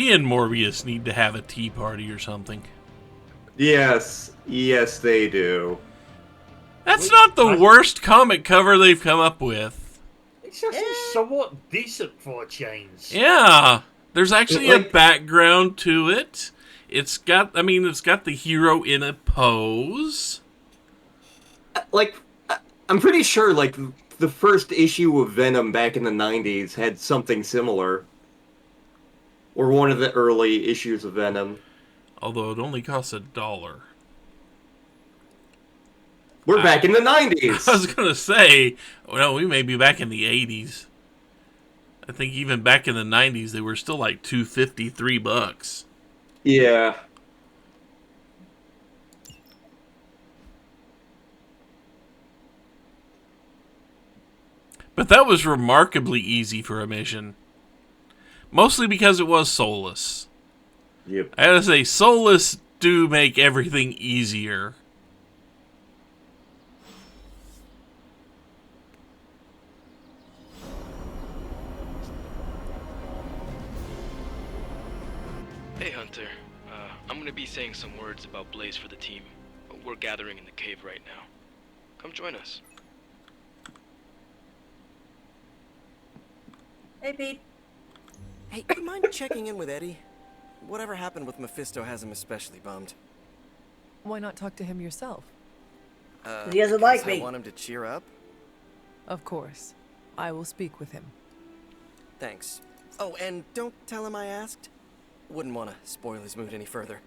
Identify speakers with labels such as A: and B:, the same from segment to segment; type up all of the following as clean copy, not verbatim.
A: He and Morbius need to have a tea party or something.
B: Yes, they do.
A: That's not the worst comic cover they've come up with.
C: It's actually somewhat decent for a change.
A: Yeah, there's actually a background to it. It's got the hero in a pose.
B: I'm pretty sure, the first issue of Venom back in the 90s had something similar. Or one of the early issues of Venom.
A: Although it only costs $1.
B: We're back in the 90s!
A: I was gonna say, well, we may be back in the 80s. I think even back in the 90s, they were still like $2.50, $3.
B: Yeah.
A: But that was remarkably easy for a mission. Mostly because it was soulless.
B: Yep.
A: I gotta say, soulless do make everything easier.
D: Hey Hunter, I'm gonna be saying some words about Blaze for the team. We're gathering in the cave right now. Come join us.
E: Hey, Pete.
F: Hey, you mind checking in with Eddie? Whatever happened with Mephisto has him especially bummed.
G: Why not talk to him yourself?
E: He doesn't like me.
F: I want him to cheer up.
G: Of course. I will speak with him.
F: Thanks. Oh, and don't tell him I asked. Wouldn't want to spoil his mood any further.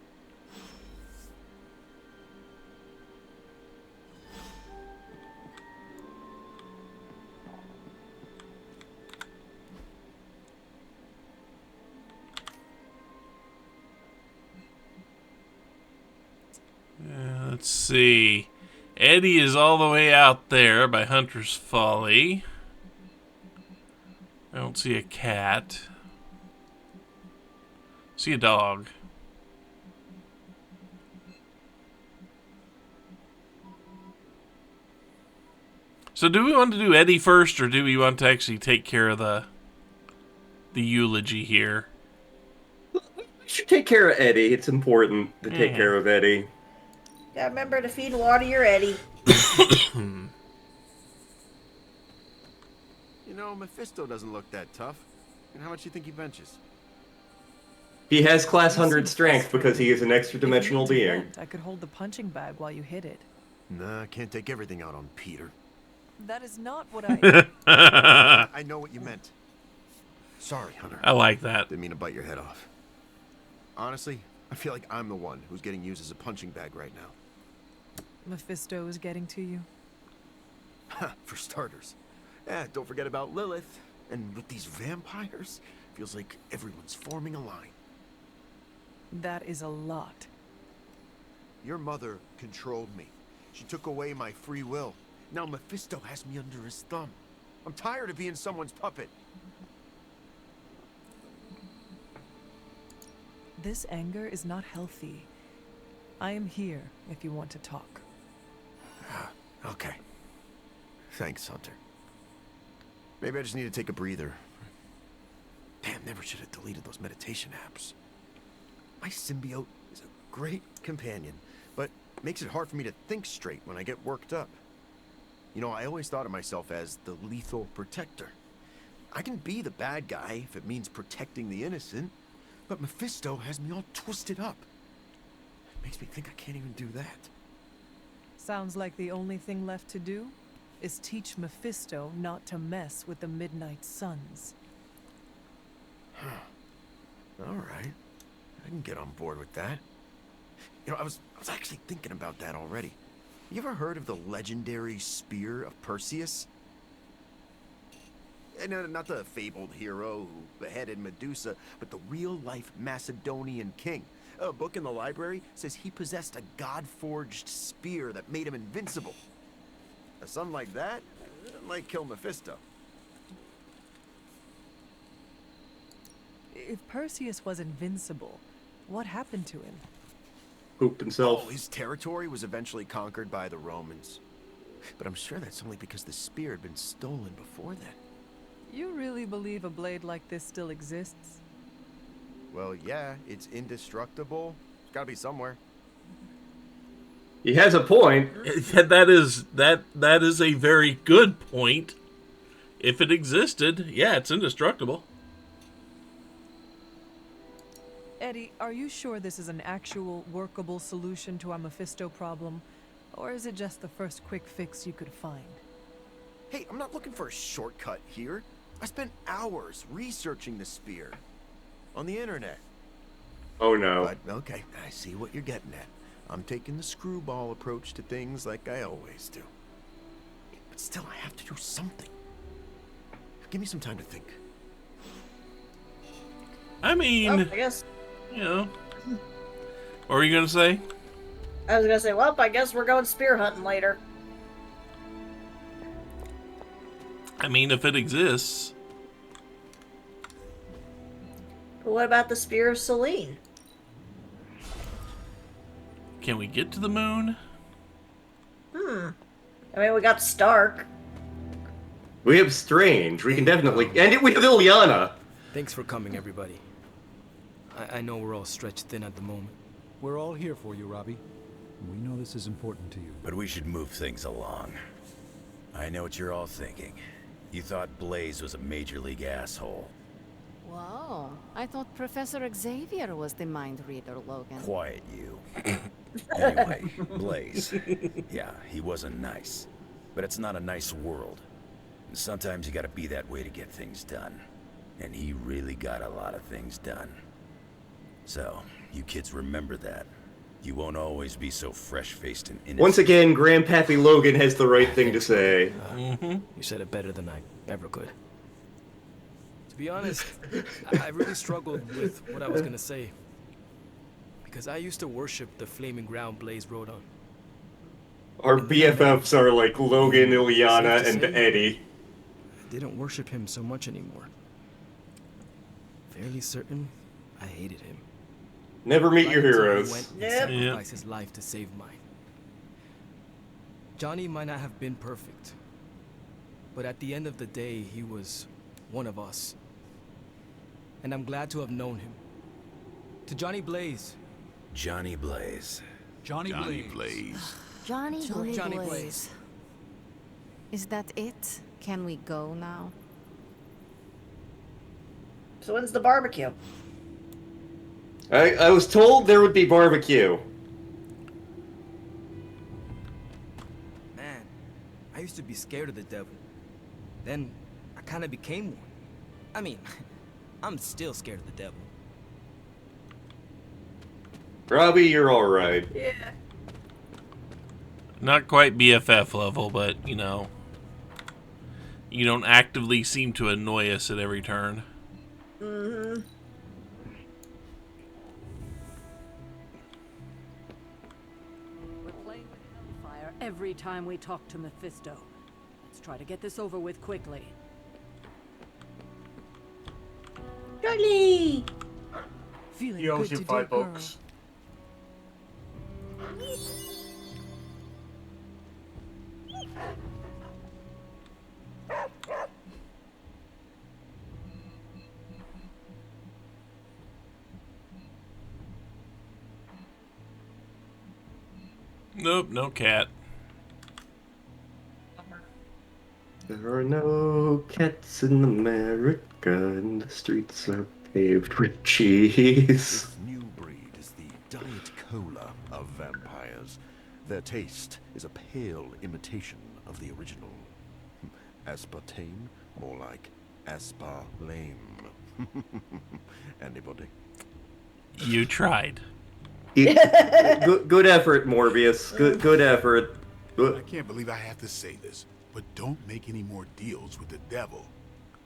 A: Let's see. Eddie is all the way out there by Hunter's Folly. I don't see a cat. See a dog. So do we want to do Eddie first, or do we want to actually take care of the eulogy here?
B: We should take care of Eddie. It's important to take care of Eddie.
E: Gotta remember to feed and water your Eddie.
H: You know, Mephisto doesn't look that tough. And how much do you think he benches?
B: He has class 100 strength because he is an extra-dimensional being.
G: I could hold the punching bag while you hit it.
H: Nah, I can't take everything out on Peter.
G: That is not what I...
H: I know what you meant. Sorry, Hunter.
A: I like that.
H: Didn't mean to bite your head off. Honestly, I feel like I'm the one who's getting used as a punching bag right now.
G: Mephisto is getting to you?
H: For starters. Don't forget about Lilith. And with these vampires, feels like everyone's forming a line.
G: That is a lot.
H: Your mother controlled me. She took away my free will. Now Mephisto has me under his thumb. I'm tired of being someone's puppet.
G: This anger is not healthy. I am here if you want to talk.
H: Okay. Thanks, Hunter. Maybe I just need to take a breather. Damn, never should have deleted those meditation apps. My symbiote is a great companion, but makes it hard for me to think straight when I get worked up. You know, I always thought of myself as the lethal protector. I can be the bad guy if it means protecting the innocent, but Mephisto has me all twisted up. It makes me think I can't even do that.
G: Sounds like the only thing left to do is teach Mephisto not to mess with the Midnight Suns.
H: All right. I can get on board with that. You know, I was actually thinking about that already. You ever heard of the legendary spear of Perseus? And not the fabled hero who beheaded Medusa, but the real-life Macedonian king. A book in the library says he possessed a god-forged spear that made him invincible. A son like that might kill Mephisto.
G: If Perseus was invincible, what happened to him?
B: Pooped himself.
H: Oh, his territory was eventually conquered by the Romans. But I'm sure that's only because the spear had been stolen before then.
G: You really believe a blade like this still exists?
H: Well, yeah, it's indestructible. It's gotta be somewhere.
B: He has a point.
A: That is a very good point. If it existed, yeah, it's indestructible.
G: Eddie, are you sure this is an actual workable solution to our Mephisto problem? Or is it just the first quick fix you could find?
H: Hey, I'm not looking for a shortcut here. I spent hours researching the spear. On the internet.
B: Oh no.
H: But, okay, I see what you're getting at. I'm taking the screwball approach to things like I always do. But still, I have to do something. Give me some time to think.
A: I mean,
E: Well, I guess
A: you know. What were you going to say?
E: I was gonna say, well, I guess we're going spear hunting later.
A: I mean, if it exists.
E: But what about the spear of Selene?
A: Can we get to the moon?
E: I mean, we got Stark.
B: We have Strange. We can definitely... And we have Ilyana.
F: Thanks for coming, everybody. I know we're all stretched thin at the moment.
I: We're all here for you, Robbie. We know this is important to you.
J: But we should move things along. I know what you're all thinking. You thought Blaze was a major league asshole.
K: Whoa, I thought Professor Xavier was the mind reader, Logan.
J: Quiet, you. Anyway, Blaze. Yeah, he wasn't nice. But it's not a nice world. And sometimes you gotta be that way to get things done. And he really got a lot of things done. So, you kids remember that. You won't always be so fresh-faced and innocent.
B: Once again, Grandpappy Logan has the right thing to say.
F: You said it better than I ever could. To be honest, I really struggled with what I was gonna say. Because I used to worship the flaming ground Blaze rode on.
B: Our BFFs are like Logan, Ilyana, and Eddie.
F: I didn't worship him so much anymore. Fairly certain I hated him.
B: Never meet your
F: Right until he
B: heroes.
F: went and
E: Yep.
F: sacrificed his life to save mine. Johnny might not have been perfect, but at the end of the day, he was one of us. And I'm glad to have known him. To Johnny Blaze.
J: Johnny Blaze.
I: Johnny Blaze.
K: Johnny
F: Johnny
K: Blaze.
F: Blaze.
K: Is that it? Can we go now?
E: So when's the barbecue?
B: I was told there would be barbecue.
F: Man, I used to be scared of the devil. Then I kind of became one. I mean, I'm still scared of the devil.
B: Robbie, you're alright.
E: Yeah.
A: Not quite BFF level, but, you know. You don't actively seem to annoy us at every turn.
E: Mm-hmm.
L: We're playing with hellfire every time we talk to Mephisto. Let's try to get this over with quickly.
E: Charlie!
G: Feeling
C: He owes
G: good
C: you
G: today, girl.
C: $5.
A: Nope, no cat.
B: There are no cats in America, and the streets are paved with cheese.
H: This new breed is the Diet Cola of vampires. Their taste is a pale imitation of the original. Aspartame, more like asparlame. Anybody?
A: You tried.
B: Good effort, Morbius. Good effort.
M: I can't believe I have to say this, but don't make any more deals with the devil.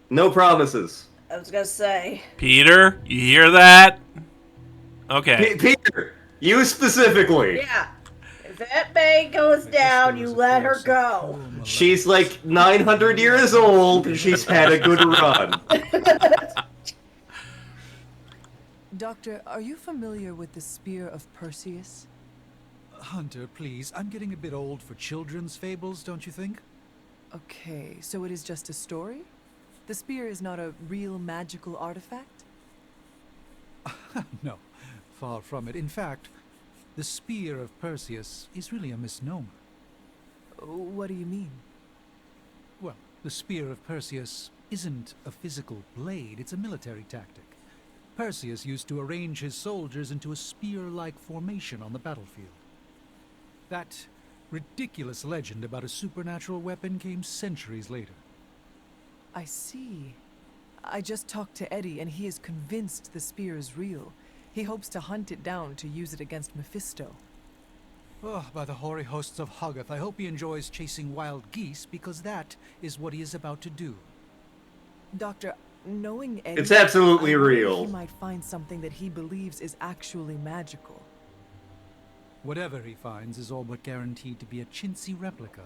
B: No promises.
E: I was gonna say.
A: Peter, you hear that? Okay.
B: Peter, you specifically.
E: Yeah. If that May goes down, you let her go.
B: She's like 900 years old, and she's had a good run.
G: Doctor, are you familiar with the Spear of Perseus?
I: Hunter, please. I'm getting a bit old for children's fables, don't you think?
G: Okay, so it is just a story? The spear is not a real magical artifact?
I: No, far from it. In fact, the spear of Perseus is really a misnomer.
G: What do you mean?
I: Well, the spear of Perseus isn't a physical blade, it's a military tactic. Perseus used to arrange his soldiers into a spear-like formation on the battlefield. That ridiculous legend about a supernatural weapon came centuries later.
G: I see. I just talked to Eddie, and he is convinced the spear is real. He hopes to hunt it down to use it against Mephisto.
I: Oh, by the hoary hosts of Hoggoth, I hope he enjoys chasing wild geese, because that is what he is about to do.
G: Doctor, knowing Eddie...
B: It's absolutely
G: I know
B: real.
G: he might find something that he believes is actually magical.
I: Whatever he finds is all but guaranteed to be a chintzy replica,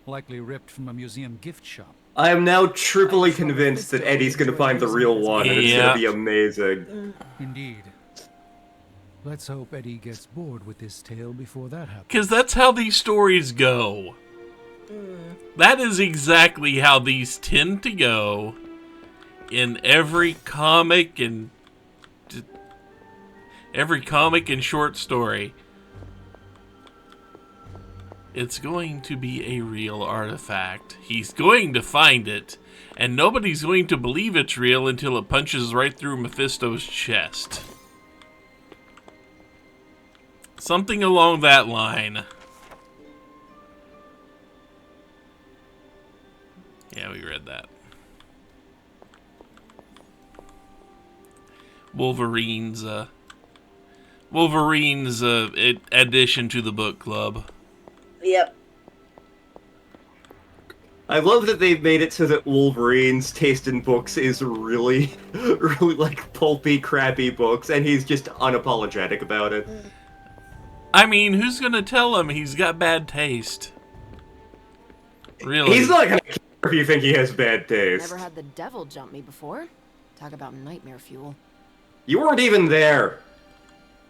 I: likely ripped from a museum gift shop.
B: I am now triply convinced that Eddie's gonna find the real one, and it's gonna be amazing.
I: Indeed. Let's hope Eddie gets bored with this tale before that happens.
A: Because that's how these stories go. That is exactly how these tend to go in every comic and short story. It's going to be a real artifact. He's going to find it, and nobody's going to believe it's real until it punches right through Mephisto's chest. Something along that line. Yeah, we read that. Wolverine's addition to the book club.
E: Yep.
B: I love that they've made it so that Wolverine's taste in books is really, really like pulpy, crappy books, and he's just unapologetic about it.
A: I mean, who's gonna tell him he's got bad taste? Really?
B: He's not gonna care if you think he has bad taste.
K: Never had the devil jump me before. Talk about nightmare fuel.
B: You weren't even there.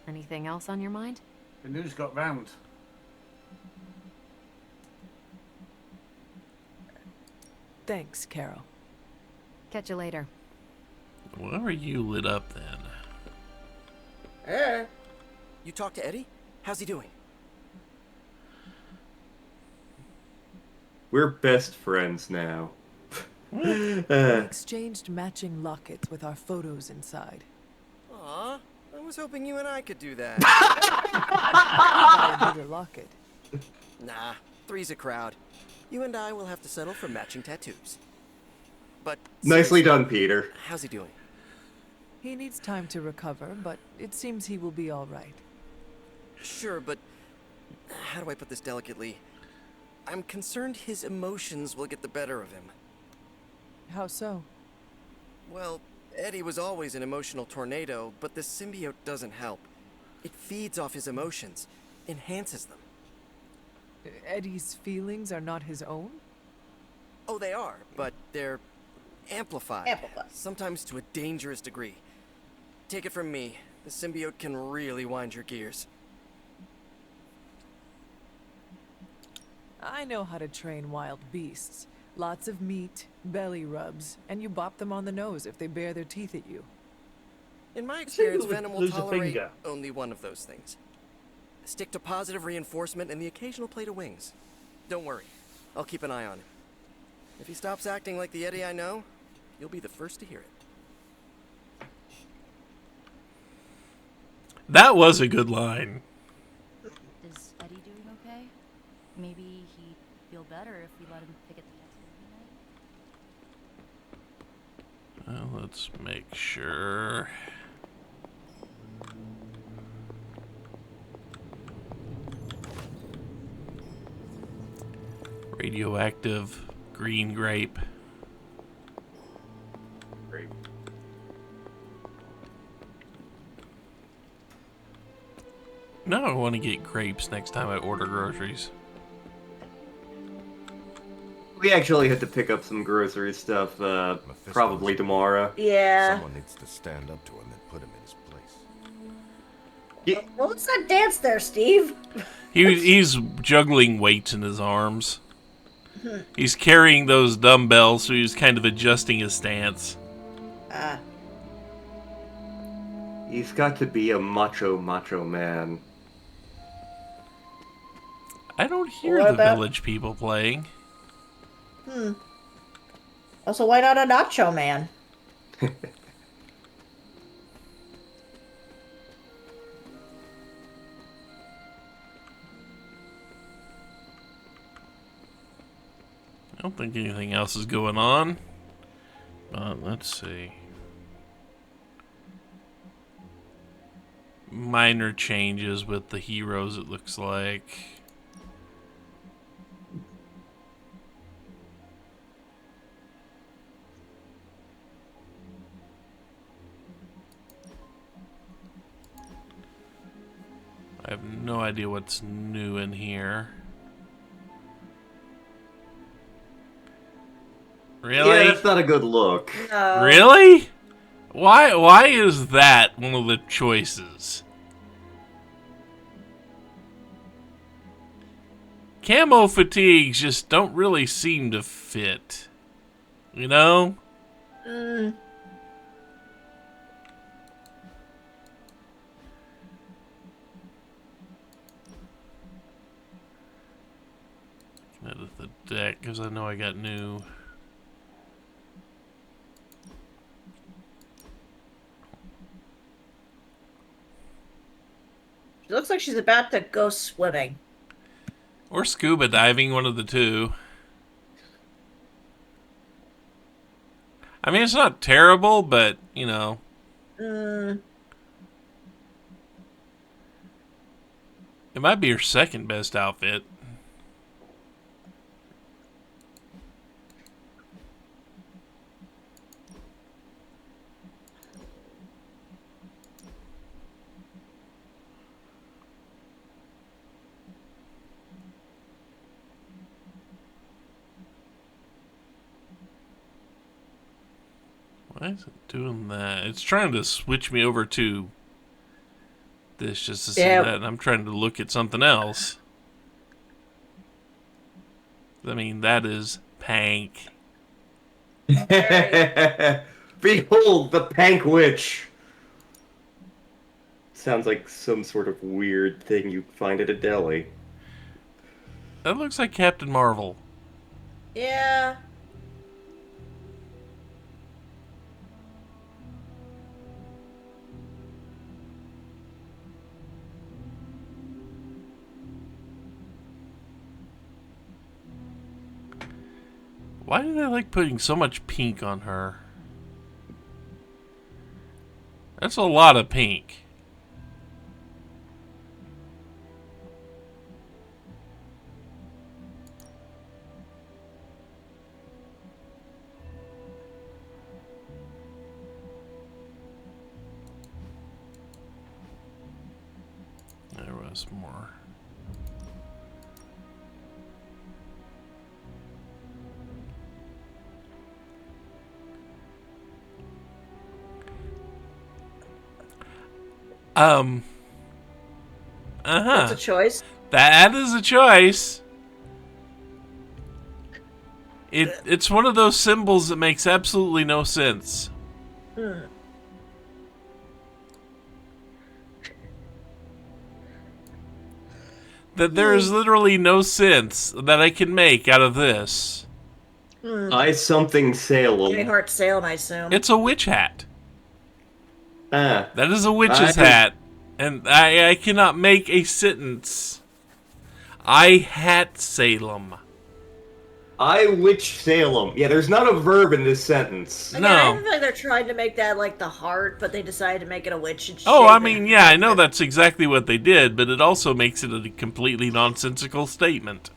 K: Anything else on your mind?
C: The news got round.
G: Thanks, Carol.
K: Catch you later.
A: Why are you lit up then?
N: You talked to Eddie? How's he doing?
B: We're best friends now.
G: We exchanged matching lockets with our photos inside.
N: Aw, I was hoping you and I could do that.
G: Buy a bigger locket.
N: Nah, three's a crowd. You and I will have to settle for matching tattoos. But
B: Nicely done, Peter.
N: How's he doing?
G: He needs time to recover, but it seems he will be all right.
N: Sure, but how do I put this delicately? I'm concerned his emotions will get the better of him.
G: How so?
N: Well, Eddie was always an emotional tornado, but the symbiote doesn't help. It feeds off his emotions, enhances them.
G: Eddie's feelings are not his own?
N: Oh, they are, but they're amplified. Sometimes to a dangerous degree. Take it from me, the symbiote can really wind your gears.
G: I know how to train wild beasts. Lots of meat, belly rubs, and you bop them on the nose if they bare their teeth at you.
N: In my experience, Venom will
C: lose a
N: tolerate
C: finger.
N: only one of those things. Stick to positive reinforcement and the occasional plate of wings. Don't worry, I'll keep an eye on him. If he stops acting like the Eddie I know, you'll be the first to hear it.
A: That was a good line.
O: Is Eddie doing okay? Maybe he'd feel better if we let him pick at the
A: Well, let's make sure. Radioactive green grape.
B: Grape.
A: Now I want to get grapes next time I order groceries.
B: We actually had to pick up some grocery stuff, probably tomorrow.
E: Yeah.
H: Someone needs to stand up to him and put him in his place.
E: Well, let's not dance there, Steve.
A: He's juggling weights in his arms. He's carrying those dumbbells, so he's kind of adjusting his stance.
B: He's got to be a macho man.
A: I don't hear
E: What
A: the
E: about-
A: village people playing.
E: Also, why not a nacho man?
A: I don't think anything else is going on. But let's see. Minor changes with the heroes, it looks like. I have no idea what's new in here. Really?
B: Yeah, that's not a good look.
E: No.
A: Really? Why is that one of the choices? Camo fatigues just don't really seem to fit. You know? Edit the deck because I know I got new.
E: She looks like she's about to go swimming.
A: Or scuba diving, one of the two. I mean, it's not terrible, but, you know. It might be her second best outfit. Why is it doing that? It's trying to switch me over to this just to see that, and I'm trying to look at something else. I mean, that is Pank.
B: Behold the Pank Witch! Sounds like some sort of weird thing you find at a deli.
A: That looks like Captain Marvel.
E: Yeah.
A: Why do they like putting so much pink on her? That's a lot of pink. There was more.
E: That's a choice.
A: That is a choice. It's one of those symbols that makes absolutely no sense. That there is literally no sense that I can make out of this.
B: I something Salem.
E: Heart Salem, I assume.
A: It's a witch hat.
B: Ah.
A: That is a witch's hat. And I cannot make a sentence. I hat Salem.
B: I witch Salem. Yeah, there's not a verb in this sentence.
E: Again, I feel like they're trying to make that like the heart, but they decided to make it a witch.
A: Oh, I mean, yeah, I know that's exactly what they did, but it also makes it a completely nonsensical statement.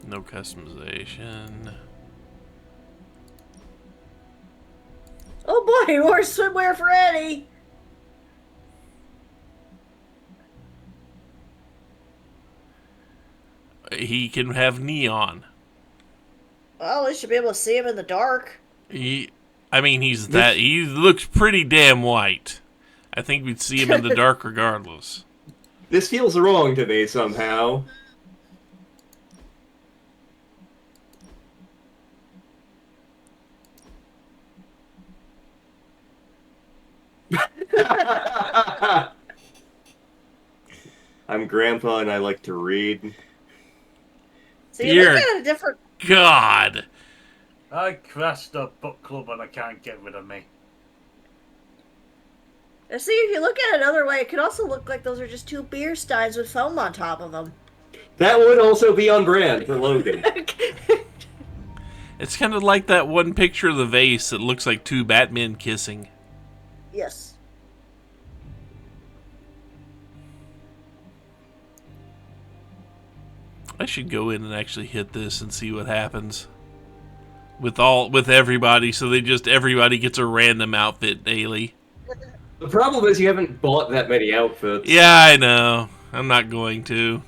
A: No customization.
E: Oh boy, more swimwear for Eddie.
A: He can have neon.
E: Well, we should be able to see him in the dark.
A: He looks pretty damn white. I think we'd see him in the dark regardless.
B: This feels wrong to me somehow. I'm Grandpa and I like to read.
E: So you look at a different...
A: God!
C: I crashed a book club and I can't get rid of me.
E: See, if you look at it another way, it could also look like those are just two beer steins with foam on top of them.
B: That would also be on brand for Logan.
A: It's kind of like that one picture of the vase that looks like two Batmen kissing.
E: Yes.
A: I should go in and actually hit this and see what happens. With everybody, so everybody gets a random outfit daily.
B: The problem is you haven't bought that many outfits.
A: Yeah, I know. I'm not going to.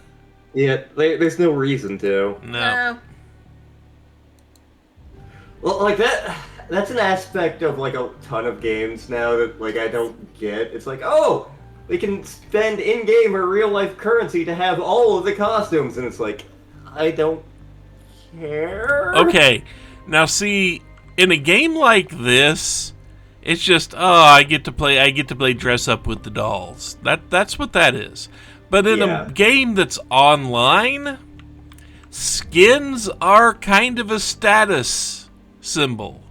B: Yeah, there's no reason to.
A: No.
B: Well, like that's an aspect of like a ton of games now that like I don't get. It's like, oh, we can spend in-game or real-life currency to have all of the costumes, and it's like, I don't care.
A: Okay, now see, in a game like this, it's just, oh, I get to play dress up with the dolls. That's what that is. But in a game that's online, skins are kind of a status symbol.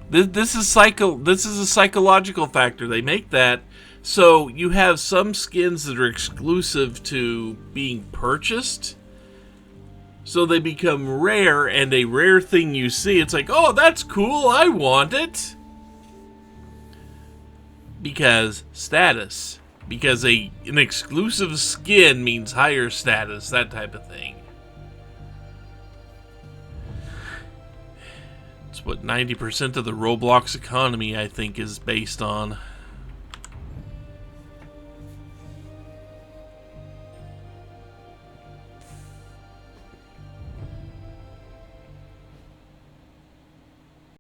A: This is a psychological factor. They make that so you have some skins that are exclusive to being purchased. So they become rare, and a rare thing you see, it's like, oh, that's cool, I want it. Because status. Because an exclusive skin means higher status, that type of thing. It's what 90% of the Roblox economy, I think, is based on.